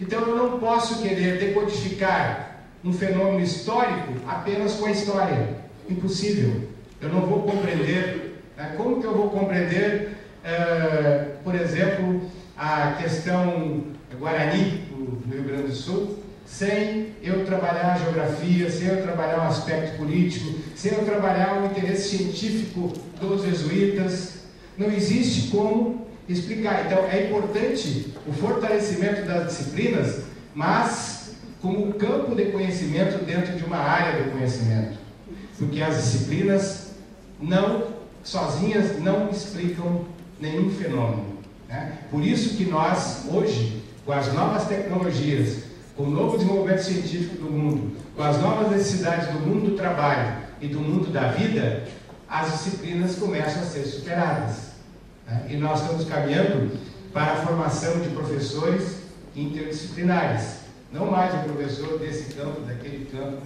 Então eu não posso querer decodificar um fenômeno histórico apenas com a história. Impossível. Eu não vou compreender. Como que eu vou compreender, por exemplo, a questão Guarani no Rio Grande do Sul, sem eu trabalhar a geografia, sem eu trabalhar o aspecto político, sem eu trabalhar o interesse científico dos jesuítas? Não existe como explicar. Então é importante o fortalecimento das disciplinas, mas como campo de conhecimento dentro de uma área do conhecimento, porque as disciplinas sozinhas não explicam nenhum fenômeno, né? Por isso que nós hoje, com as novas tecnologias, com o novo desenvolvimento científico do mundo, com as novas necessidades do mundo do trabalho e do mundo da vida, as disciplinas começam a ser superadas, né? E nós estamos caminhando para a formação de professores interdisciplinares, não mais o professor desse campo, daquele campo,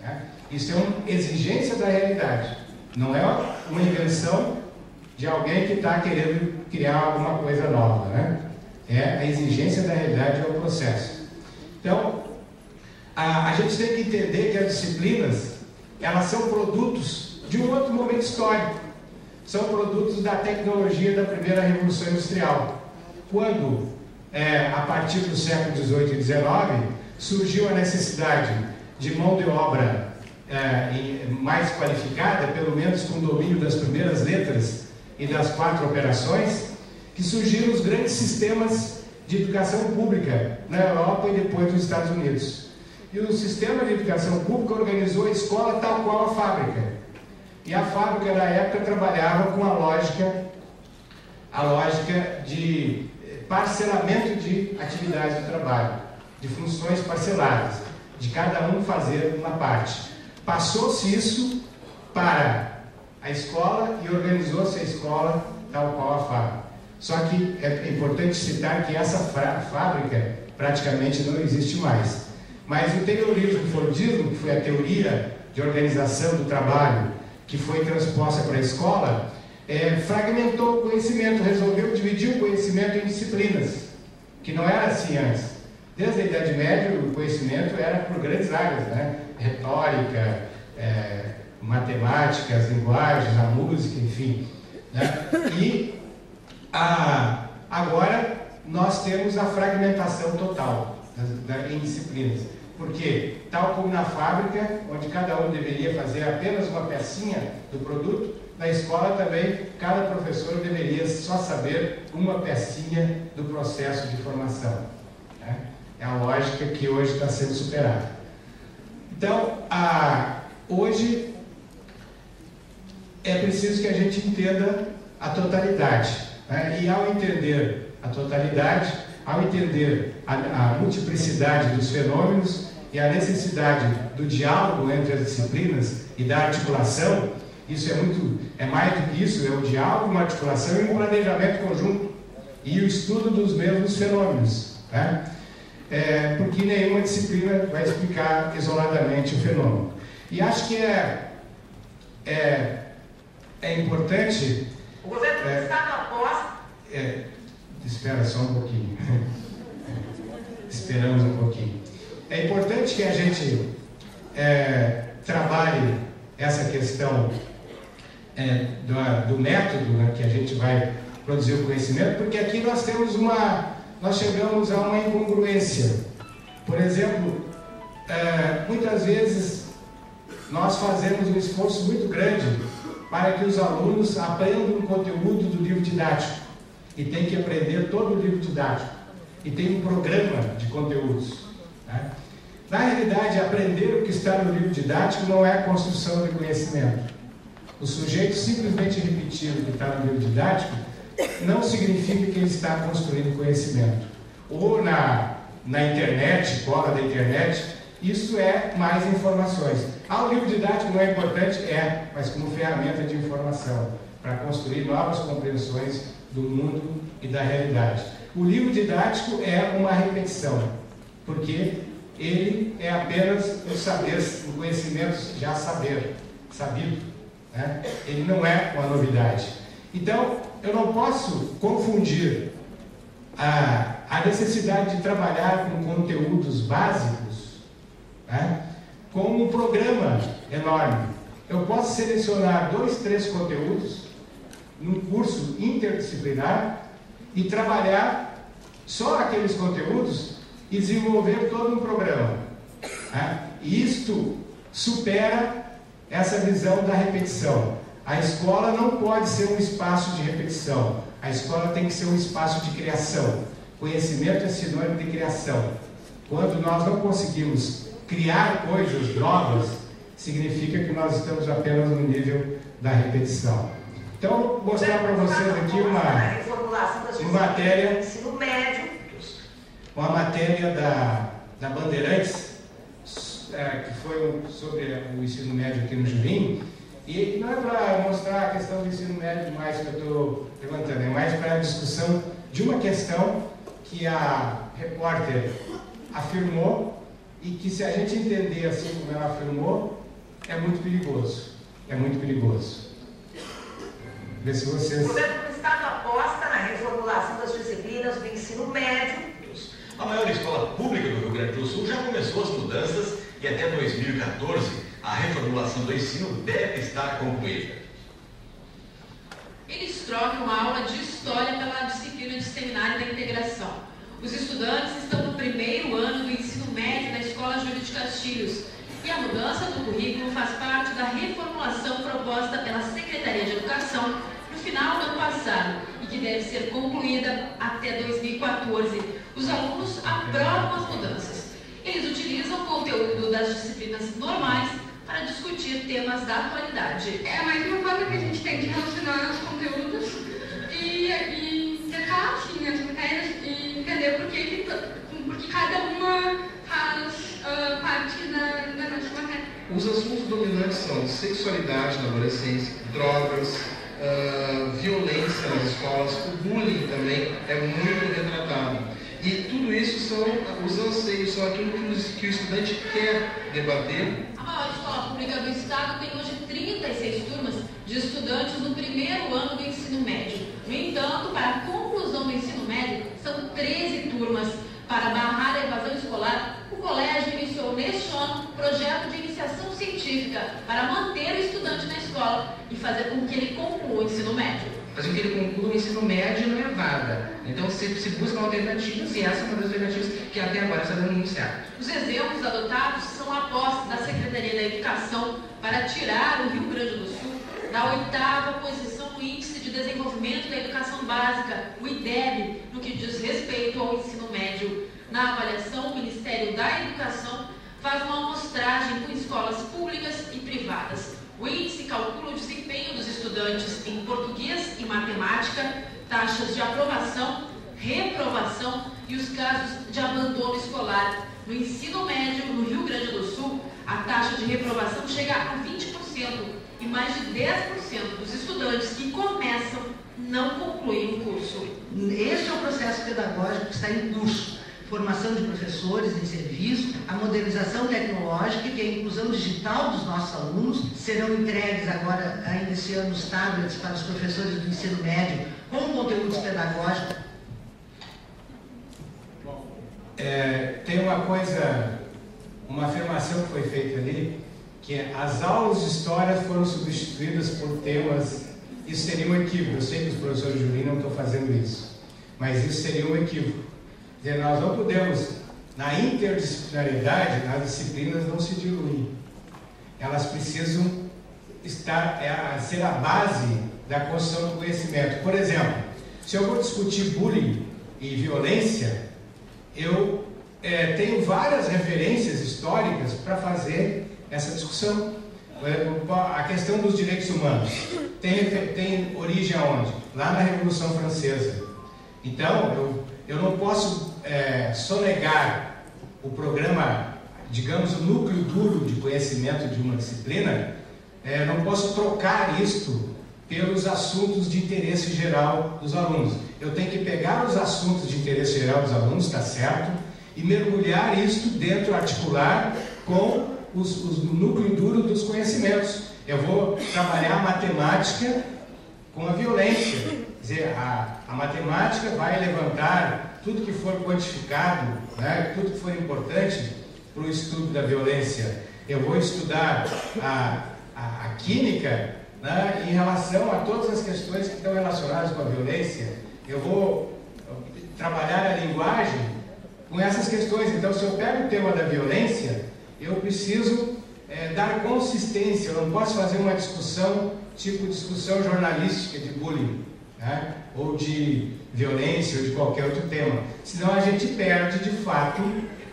né? Isso é uma exigência da realidade, não é uma invenção de alguém que está querendo criar alguma coisa nova, né? É a exigência da realidade, é o processo. Então, a gente tem que entender que as disciplinas, elas são produtos de um outro momento histórico. São produtos da tecnologia da primeira Revolução Industrial. Quando, a partir do século XVIII e XIX, surgiu a necessidade de mão de obra mais qualificada, pelo menos com domínio das primeiras letras e das 4 operações, que surgiram os grandes sistemas de educação pública na Europa e depois nos Estados Unidos. E o sistema de educação pública organizou a escola tal qual a fábrica. E a fábrica, na época, trabalhava com a lógica de parcelamento de atividades do trabalho, de funções parceladas, de cada um fazer uma parte. Passou-se isso para a escola e organizou-se a escola tal qual a fábrica. Só que é importante citar que essa fábrica praticamente não existe mais. Mas o Taylorismo Fordismo, que foi a teoria de organização do trabalho que foi transposta para a escola, fragmentou o conhecimento, resolveu dividir o conhecimento em disciplinas, que não era assim antes. Desde a Idade Média, o conhecimento era por grandes áreas, né? Retórica, matemática, as linguagens, a música, enfim, né? E agora nós temos a fragmentação total em disciplinas, porque tal como na fábrica, onde cada um deveria fazer apenas uma pecinha do produto, na escola também cada professor deveria só saber uma pecinha do processo de formação, né? É a lógica que hoje está sendo superada. Então, hoje é preciso que a gente entenda a totalidade, né? E ao entender a totalidade, ao entender a multiplicidade dos fenômenos e a necessidade do diálogo entre as disciplinas e da articulação, isso é mais do que isso, é o diálogo, uma articulação e um planejamento conjunto e o estudo dos mesmos fenômenos, né? Porque nenhuma disciplina vai explicar isoladamente o fenômeno. E acho que é importante... O governo está na posse. Espera só um pouquinho. Esperamos um pouquinho. É importante que a gente trabalhe essa questão do método, né, que a gente vai produzir o conhecimento, porque aqui nós chegamos a uma incongruência. Por exemplo, muitas vezes nós fazemos um esforço muito grande para que os alunos aprendam o conteúdo do livro didático, e tem que aprender todo o livro didático, e tem um programa de conteúdos, né? Na realidade, aprender o que está no livro didático não é a construção de conhecimento. O sujeito simplesmente repetir o que está no livro didático não significa que ele está construindo conhecimento. Ou na internet, fora da internet, isso é mais informações. O livro didático não é importante? Mas como ferramenta de informação, para construir novas compreensões do mundo e da realidade. O livro didático é uma repetição, porque ele é apenas o saber, o conhecimento já sabido, né? Ele não é uma novidade. Então, eu não posso confundir a necessidade de trabalhar com conteúdos básicos, né, com um programa enorme. Eu posso selecionar 2, 3 conteúdos num curso interdisciplinar e trabalhar só aqueles conteúdos e desenvolver todo um programa. Né? E isto supera essa visão da repetição. A escola não pode ser um espaço de repetição. A escola tem que ser um espaço de criação. Conhecimento é sinônimo de criação. Quando nós não conseguimos criar coisas novas, significa que nós estamos apenas no nível da repetição. Então, vou mostrar para vocês aqui uma matéria, uma matéria da Bandeirantes, que foi sobre o ensino médio aqui no Jurim, e não é para mostrar a questão do ensino médio mais que eu estou levantando, é mais para a discussão de uma questão que a repórter afirmou e que, se a gente entender assim como ela afirmou, é muito perigoso. É muito perigoso. Vê se vocês... O governo do Estado aposta na reformulação das disciplinas do ensino médio. A maior escola pública do Rio Grande do Sul já começou as mudanças e até 2014 a reformulação do ensino deve estar concluída. Eles trocam a aula de História pela disciplina de Seminário da Integração. Os estudantes estão no primeiro ano do ensino médio na Escola Júlio de Castilhos e a mudança do currículo faz parte da reformulação proposta pela Secretaria de Educação no final do ano passado e que deve ser concluída até 2014. Os alunos aprovam as mudanças. Eles utilizam o conteúdo das disciplinas normais para discutir temas da atualidade. É mais uma forma que a gente tem de relacionar os conteúdos e intercalar assim, as matérias e entender porque cada uma faz parte da nossa matéria. Os assuntos dominantes são sexualidade na adolescência, drogas, violência nas escolas, o bullying também é muito retratado. E tudo isso são os anseios, são aquilo que o estudante quer debater. A maior escola pública do Estado tem hoje 36 turmas de estudantes no primeiro ano do ensino médio. No entanto, para a conclusão do ensino médio, são 13 turmas. Para barrar a evasão escolar, o colégio iniciou neste ano um projeto de iniciação científica para manter o estudante na escola e fazer com que ele conclua o ensino médio. Fazer com que ele conclua o ensino médio não é vaga. Então se buscam alternativas e essa é uma das alternativas que até agora está dando muito certo. Os exemplos adotados são apostas da Secretaria da Educação para tirar o Rio Grande do Sul da 8ª posição no Índice de Desenvolvimento da Educação Básica, o IDEB, no que diz respeito ao ensino médio. Na avaliação, o Ministério da Educação faz uma amostragem com escolas públicas e privadas. O índice calcula o desempenho dos estudantes em português e matemática, taxas de aprovação, reprovação e os casos de abandono escolar. No ensino médio, no Rio Grande do Sul, a taxa de reprovação chega a 20% e mais de 10% dos estudantes que começam não concluem o curso. Este é o processo pedagógico que está em curso. Formação de professores em serviço, a modernização tecnológica e a inclusão digital dos nossos alunos. Serão entregues agora, ainda esse ano, os tablets para os professores do ensino médio com conteúdos pedagógicos. Tem uma afirmação que foi feita ali, que as aulas de história foram substituídas por temas. Isso seria um equívoco. Eu sei que os professores de Jurim não estão fazendo isso, mas isso seria um equívoco. Quer dizer, nós não podemos, na interdisciplinaridade, as disciplinas não se diluem. Elas precisam ser a base da construção do conhecimento. Por exemplo, se eu vou discutir bullying e violência, eu tenho várias referências históricas para fazer essa discussão. A questão dos direitos humanos tem origem aonde? Lá na Revolução Francesa. Então, eu não posso sonegar o programa, digamos, o núcleo duro de conhecimento de uma disciplina, não posso trocar isto pelos assuntos de interesse geral dos alunos. Eu tenho que pegar os assuntos de interesse geral dos alunos, está certo, e mergulhar isto dentro, articular com o núcleo duro dos conhecimentos. Eu vou trabalhar a matemática com a violência. Quer dizer, a matemática vai levantar tudo que for quantificado, né, tudo que for importante para o estudo da violência. Eu vou estudar a química, né, em relação a todas as questões que estão relacionadas com a violência. Eu vou trabalhar a linguagem com essas questões. Então, se eu pego o tema da violência, eu preciso dar consistência. Eu não posso fazer uma discussão, tipo discussão jornalística de bullying, né, ou de violência, ou de qualquer outro tema. Senão a gente perde, de fato,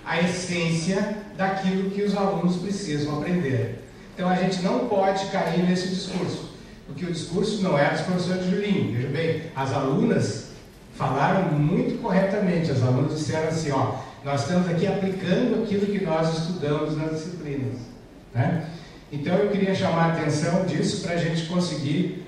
a essência daquilo que os alunos precisam aprender. Então a gente não pode cair nesse discurso, porque o discurso não é dos professores de Julinho. Veja bem, as alunas falaram muito corretamente. As alunas disseram assim, ó, nós estamos aqui aplicando aquilo que nós estudamos nas disciplinas, né? Então eu queria chamar a atenção disso para a gente conseguir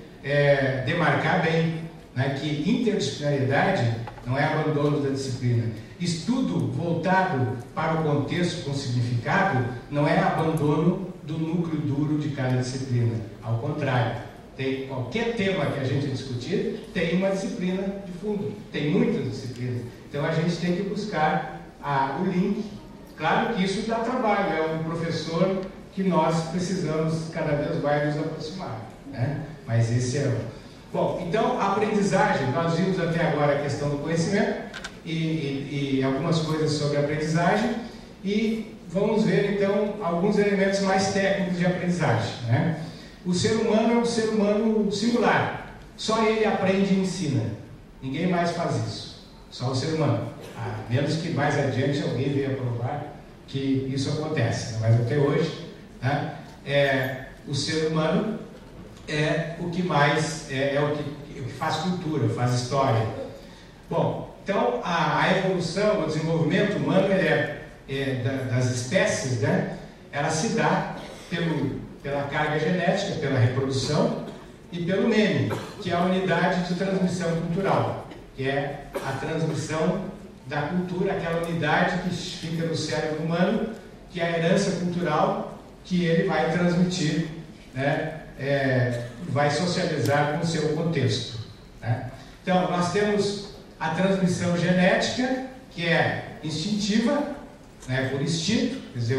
demarcar bem, né, que interdisciplinariedade não é abandono da disciplina. Estudo voltado para o contexto com significado não é abandono do núcleo duro de cada disciplina. Ao contrário, tem qualquer tema que a gente discutir, tem uma disciplina de fundo, tem muitas disciplinas. Então a gente tem que buscar o link. Claro que isso dá trabalho, é um professor que nós precisamos cada vez mais nos aproximar, né? Mas esse é o... Bom, então a aprendizagem, nós vimos até agora a questão do conhecimento e algumas coisas sobre a aprendizagem, e vamos ver então alguns elementos mais técnicos de aprendizagem, né? O ser humano é um ser humano singular, só ele aprende e ensina, ninguém mais faz isso, só o ser humano, a menos que mais adiante alguém venha provar que isso acontece, mas até hoje, né, o ser humano é o que mais, o que faz cultura, faz história. Bom, então a evolução, o desenvolvimento humano das espécies, né, ela se dá pela carga genética, pela reprodução e pelo meme, que é a unidade de transmissão cultural, que é a transmissão da cultura, aquela unidade que fica no cérebro humano, que é a herança cultural que ele vai transmitir, né, vai socializar com o seu contexto, né? Então, nós temos a transmissão genética, que é instintiva, né, por instinto, quer dizer,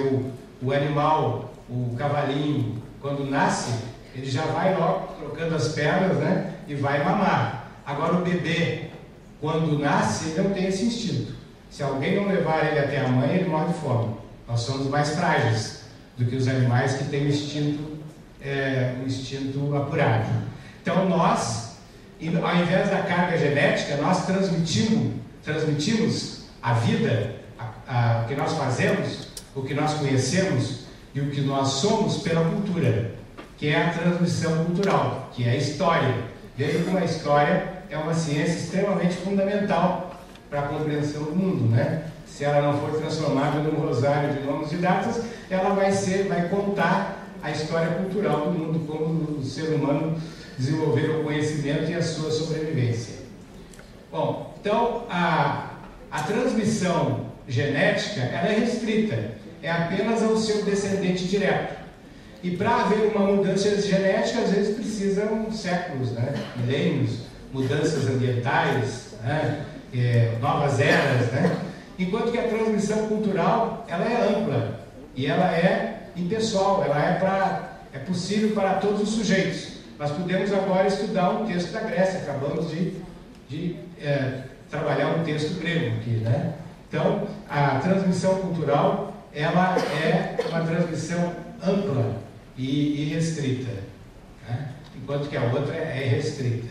o animal, o cavalinho, quando nasce, ele já vai logo trocando as pernas, né, e vai mamar. Agora, o bebê, quando nasce, ele não tem esse instinto. Se alguém não levar ele até a mãe, ele morre de fome. Nós somos mais frágeis do que os animais que têm o instinto apurado. Então nós, ao invés da carga genética, nós transmitimos a vida, o que nós fazemos, o que nós conhecemos e o que nós somos pela cultura, que é a transmissão cultural, que é a história. Veja como a história é uma ciência extremamente fundamental para a compreensão do mundo, né? Se ela não for transformada num rosário de nomes e datas, ela vai contar a história cultural do mundo, como o ser humano desenvolveu o conhecimento e a sua sobrevivência. Bom, então a transmissão genética, ela é restrita, é apenas ao seu descendente direto. E para haver uma mudança genética, às vezes precisam séculos, né? Milênios, mudanças ambientais, né? Novas eras, né? Enquanto que a transmissão cultural, ela é ampla e ela é impessoal, ela é possível para todos os sujeitos. Nós podemos agora estudar um texto da Grécia, acabamos de trabalhar um texto grego aqui, né? Então, a transmissão cultural, ela é uma transmissão ampla e restrita, né? Enquanto que a outra é restrita.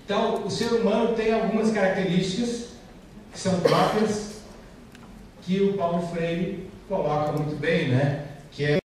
Então, o ser humano tem algumas características que são próprias, que o Paulo Freire coloca muito bem, né? Que é